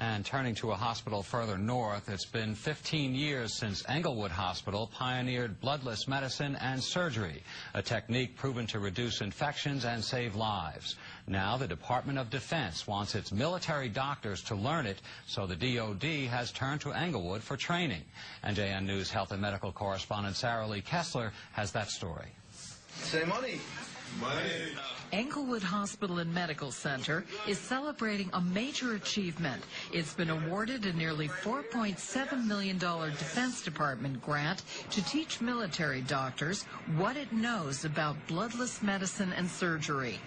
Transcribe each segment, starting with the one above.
And turning to a hospital further north, it's been 15 years since Englewood Hospital pioneered bloodless medicine and surgery, a technique proven to reduce infections and save lives. Now the Department of Defense wants its military doctors to learn it, so the DoD has turned to Englewood for training. NJN News health and medical correspondent Sarah Lee Kessler has that story. Say money. Money. Englewood Hospital and Medical Center is celebrating a major achievement. It's been awarded a nearly $4.7 million Defense Department grant to teach military doctors what it knows about bloodless medicine and surgery.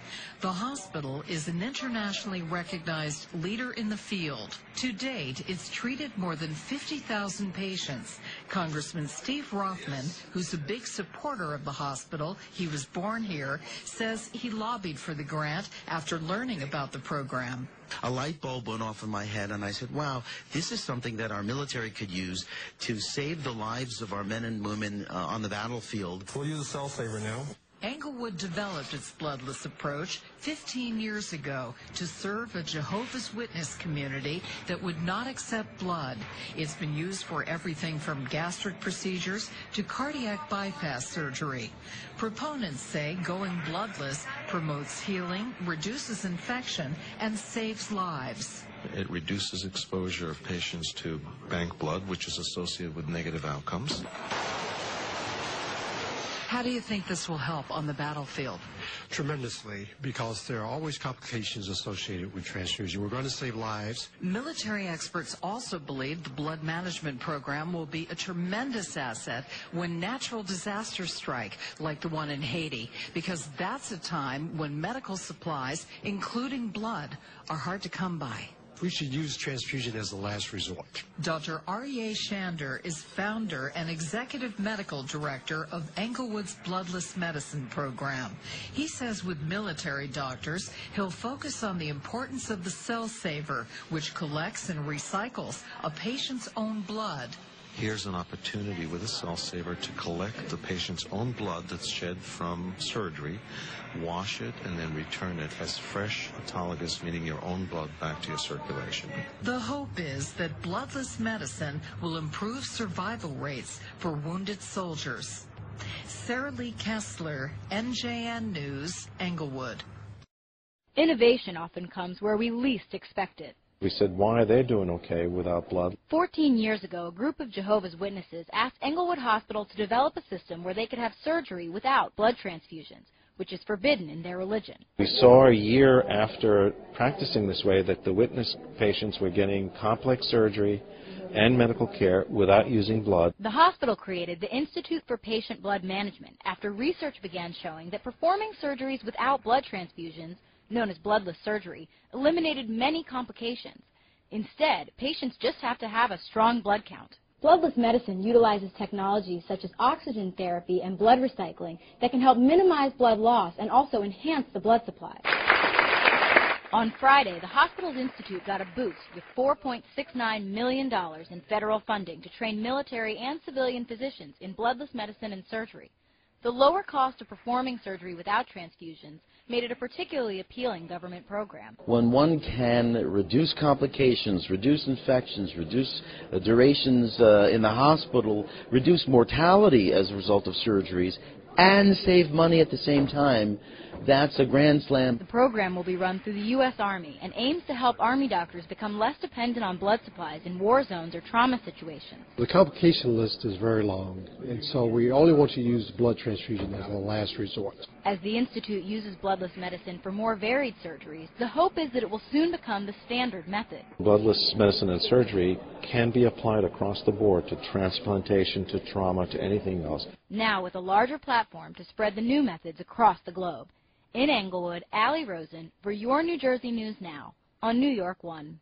The hospital is an internationally recognized leader in the field. To date, it's treated more than 50,000 patients. Congressman Steve Rothman, who's a big supporter of the hospital, he was born here, says he lobbied for the grant after learning about the program. A light bulb went off in my head, and I said, wow, this is something that our military could use to save the lives of our men and women on the battlefield. We'll use a cell saver now. Englewood developed its bloodless approach 15 years ago to serve a Jehovah's Witness community that would not accept blood. It's been used for everything from gastric procedures to cardiac bypass surgery. Proponents say going bloodless promotes healing, reduces infection, and saves lives. It reduces exposure of patients to bank blood, which is associated with negative outcomes. How do you think this will help on the battlefield? Tremendously, because there are always complications associated with transfusion. We're going to save lives. Military experts also believe the blood management program will be a tremendous asset when natural disasters strike, like the one in Haiti, because that's a time when medical supplies, including blood, are hard to come by. We should use transfusion as the last resort. Dr. R.E.A. Shander is founder and executive medical director of Englewood's Bloodless Medicine program. He says with military doctors, he'll focus on the importance of the cell saver, which collects and recycles a patient's own blood. Here's an opportunity with a cell saver to collect the patient's own blood that's shed from surgery, wash it, and then return it as fresh, autologous, meaning your own blood, back to your circulation. The hope is that bloodless medicine will improve survival rates for wounded soldiers. Sarah Lee Kessler, NJN News, Englewood. Innovation often comes where we least expect it. We said, why are they doing okay without blood? 14 years ago, a group of Jehovah's Witnesses asked Englewood Hospital to develop a system where they could have surgery without blood transfusions, which is forbidden in their religion. We saw a year after practicing this way that the witness patients were getting complex surgery and medical care without using blood. The hospital created the Institute for Patient Blood Management after research began showing that performing surgeries without blood transfusions, known as bloodless surgery, eliminated many complications. Instead, patients just have to have a strong blood count. Bloodless medicine utilizes technologies such as oxygen therapy and blood recycling that can help minimize blood loss and also enhance the blood supply. On Friday, the hospital's institute got a boost with $4.69 million in federal funding to train military and civilian physicians in bloodless medicine and surgery. The lower cost of performing surgery without transfusions made it a particularly appealing government program. When one can reduce complications, reduce infections, reduce durations in the hospital, reduce mortality as a result of surgeries, and save money at the same time, that's a grand slam. The program will be run through the U.S. Army and aims to help Army doctors become less dependent on blood supplies in war zones or trauma situations. The complication list is very long, and so we only want to use blood transfusion as a last resort. As the Institute uses bloodless medicine for more varied surgeries, the hope is that it will soon become the standard method. Bloodless medicine and surgery can be applied across the board to transplantation, to trauma, to anything else. Now with a larger platform to spread the new methods across the globe. In Englewood, Allie Rosen for your New Jersey News Now on New York 1.